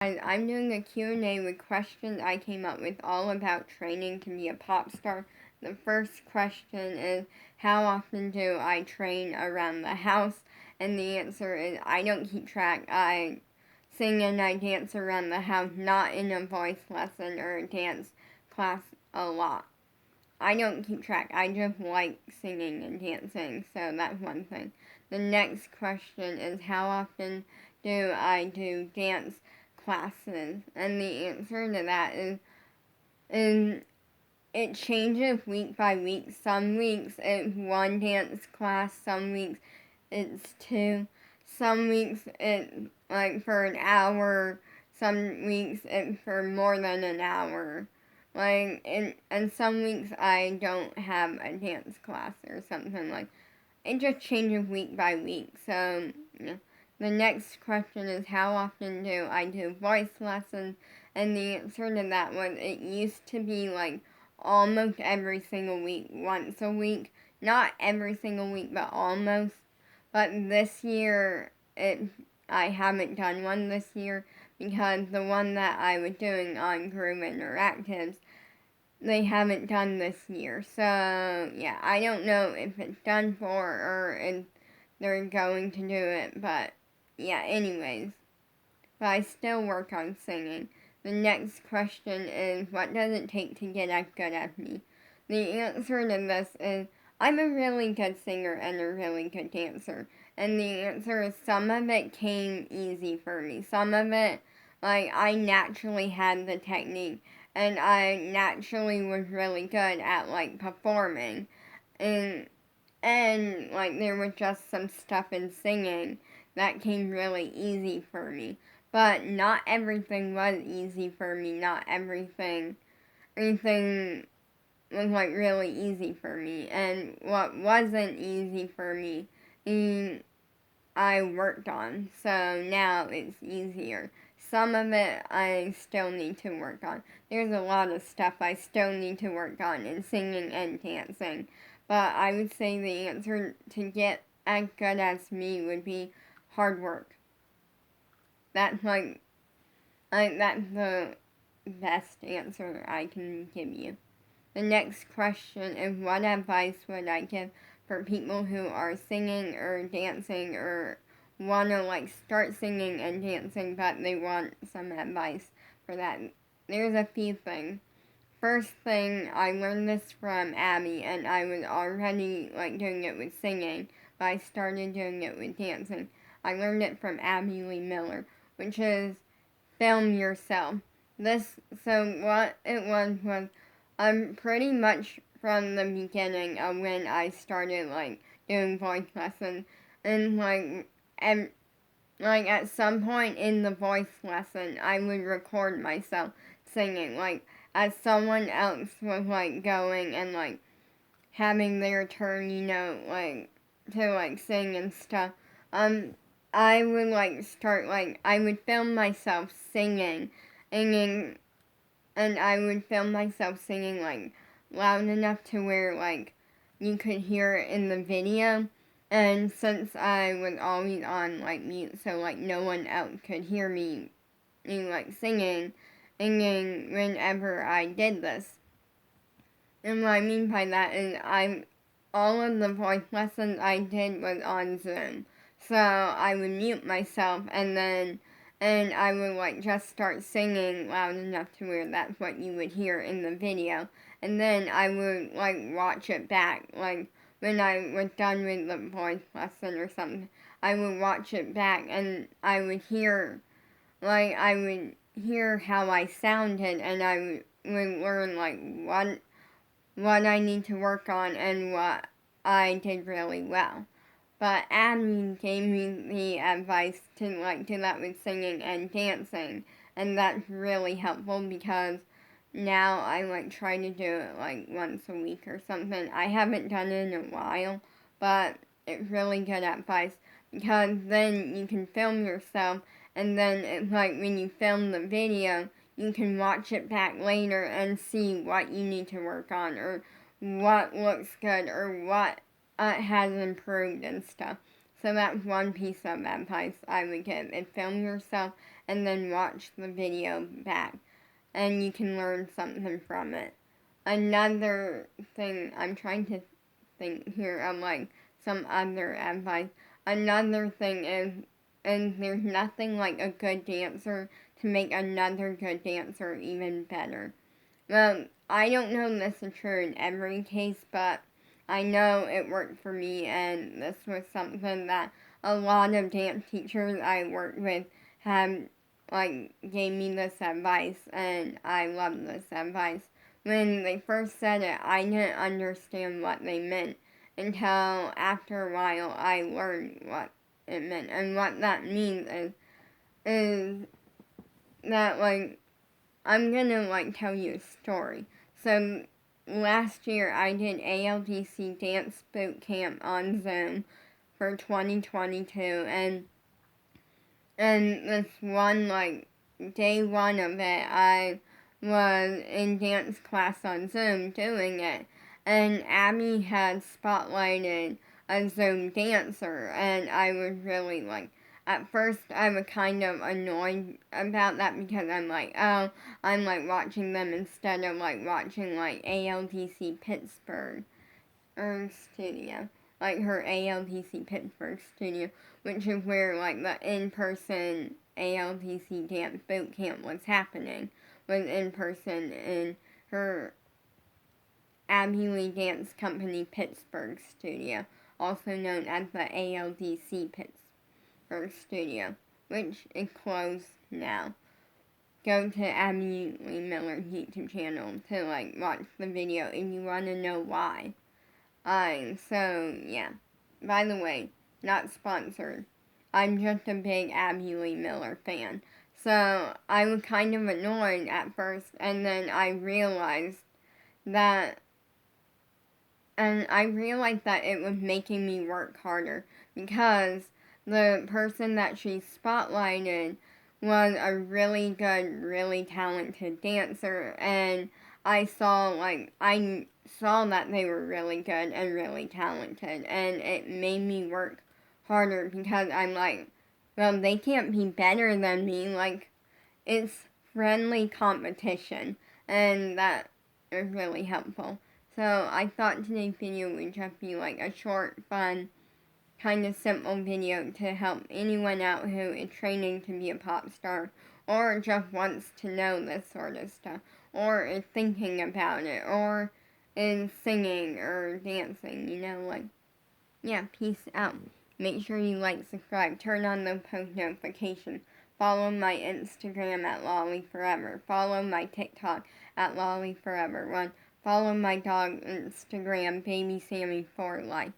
I'm doing a Q&A with questions I came up with all about training to be a pop star. The first question is, how often do I train around the house? And the answer is, I don't keep track. I sing and I dance around the house, not in a voice lesson or a dance class a lot. I don't keep track. I just like singing and dancing, so that's one thing. The next question is, how often do I do dance classes? And the answer to that is it changes week by week. Some weeks it's one dance class, some weeks it's two, some weeks it's like for an hour, some weeks it's for more than an hour. Like, and some weeks I don't have a dance class or something like. It just changes week by week. So, yeah. The next question is, how often do I do voice lessons? And the answer to that was, it used to be like almost every single week, once a week. Not every single week, but almost. But this year, I haven't done one this year because the one that I was doing on Groove Interactives, they haven't done this year. So, yeah, I don't know if it's done for or if they're going to do it, but yeah, anyways. But I still work on singing. The next question is, what does it take to get as good as me? The answer to this is, I'm a really good singer and a really good dancer. And the answer is, some of it came easy for me. Some of it, like, I naturally had the technique. And I naturally was really good at, like, performing. And like, there was just some stuff in singing that came really easy for me. But not everything was easy for me. Not everything was like really easy for me. And what wasn't easy for me, I worked on. So now it's easier. Some of it I still need to work on. There's a lot of stuff I still need to work on in singing and dancing. But I would say the answer to get as good as me would be hard work. That's that's the best answer I can give you. The next question is, what advice would I give for people who are singing or dancing or want to like start singing and dancing but they want some advice for that? There's a few things. First thing, I learned this from Abby, and I was already like doing it with singing, but I started doing it with dancing. I learned it from Abby Lee Miller, which is film yourself. So what it was pretty much from the beginning of when I started like doing voice lessons, and like at some point in the voice lesson, I would record myself singing, like as someone else was like going and like having their turn, like to like sing and stuff. I would like start like I would film myself singing, and I would film myself singing like loud enough to where like you could hear it in the video. And since I was always on like mute, so like no one else could hear me like singing whenever I did this. And what I mean by that is all of the voice lessons I did was on Zoom. So I would mute myself and I would like just start singing loud enough to where that's what you would hear in the video. And then I would like watch it back, like when I was done with the voice lesson or something. I would watch it back and I would hear how I sounded, and I would learn like what I need to work on and what I did really well. But Abby gave me the advice to like do that with singing and dancing, and that's really helpful because now I like try to do it like once a week or something. I haven't done it in a while, but it's really good advice because then you can film yourself, and then it's like when you film the video, you can watch it back later and see what you need to work on or what looks good or what has improved and stuff. So that's one piece of advice I would give is film yourself and then watch the video back, and you can learn something from it. Another thing, I'm trying to think here of like some other advice. Another thing is there's nothing like a good dancer to make another good dancer even better. Well, I don't know this is true in every case, but I know it worked for me, and this was something that a lot of dance teachers I worked with have gave me this advice, and I love this advice. When they first said it, I didn't understand what they meant until after a while I learned what it meant, and what that means is that I'm gonna tell you a story. So last year I did ALDC Dance Boot Camp on Zoom for 2022, and this one day one of it I was in dance class on Zoom doing it, and Abby had spotlighted a Zoom dancer, and I was really at first I was kind of annoyed about that because I'm watching them instead of watching ALDC Pittsburgh studio, her ALDC Pittsburgh studio, which is where the in-person ALDC dance boot camp was happening, was in person in her Abby Lee Dance Company Pittsburgh studio, also known as the ALDC Pittsburgh studio, which is closed now. Go to Abby Lee Miller's YouTube channel to watch the video if you want to know why. So yeah. By the way, not sponsored. I'm just a big Abby Lee Miller fan. So I was kind of annoyed at first, and then I realized that it was making me work harder because the person that she spotlighted was a really good, really talented dancer, and I saw that they were really good and really talented, and it made me work harder because I'm well, they can't be better than me. It's friendly competition, and that is really helpful. So I thought today's video would just be a short, fun, kind of simple video to help anyone out who is training to be a pop star, or just wants to know this sort of stuff, or is thinking about it, or is singing or dancing, yeah, peace out. Make sure you subscribe, turn on the post notifications, follow my Instagram at LollyForever, follow my TikTok at LollyForever1, follow my dog Instagram, Baby Sammy for Life.